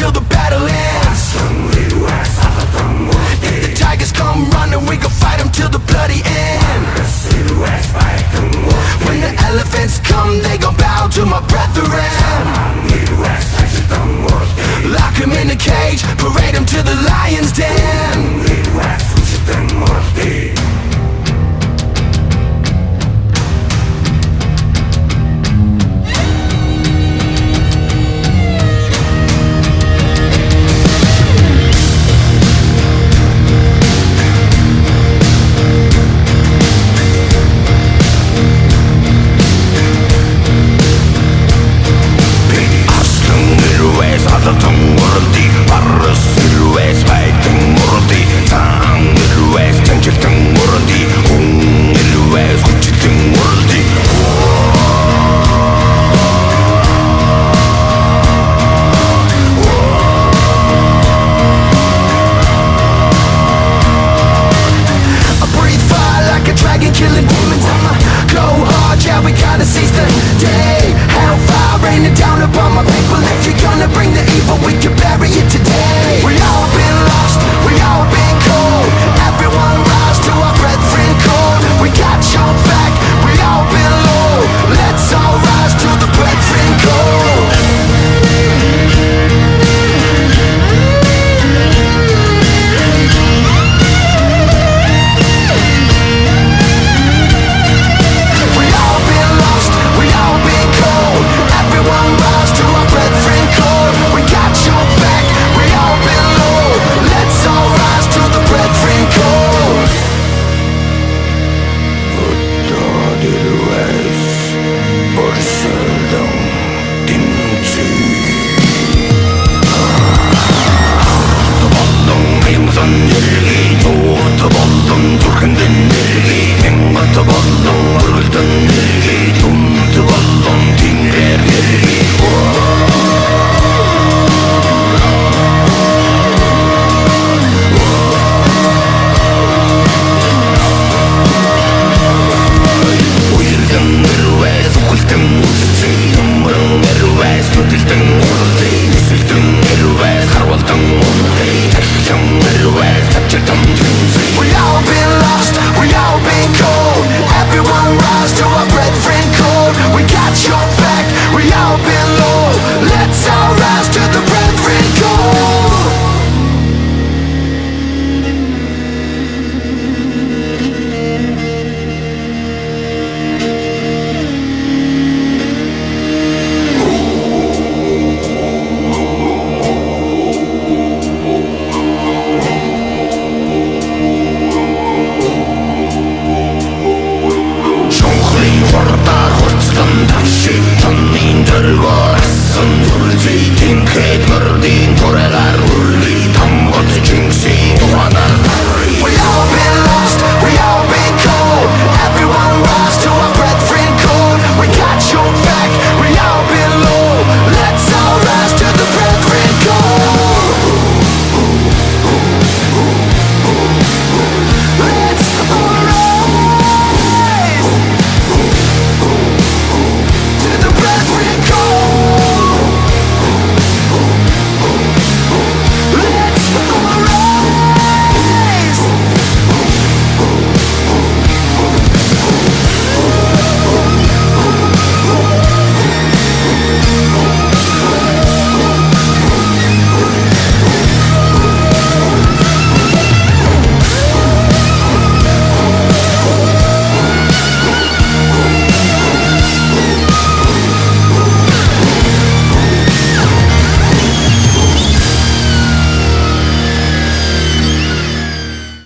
till the battle ends. If the tigers come running, we gon' fight them till the bloody end. When the elephants come, they gon' bow to my brethren. Lock them in a cage, parade them to the lion's den. Killing demons, I'ma go hard, yeah, we gotta seize the day. Hellfire raining down upon my people. If you're gonna bring the evil, we can bury it today. We all been lost, we all been cold. Everyone rise to our brethren call. We got your back, we all been low. Let's all rise to the brethren call. Тонны дөрвөр асан зүрзий тэнхэд мөрдийн турайгаар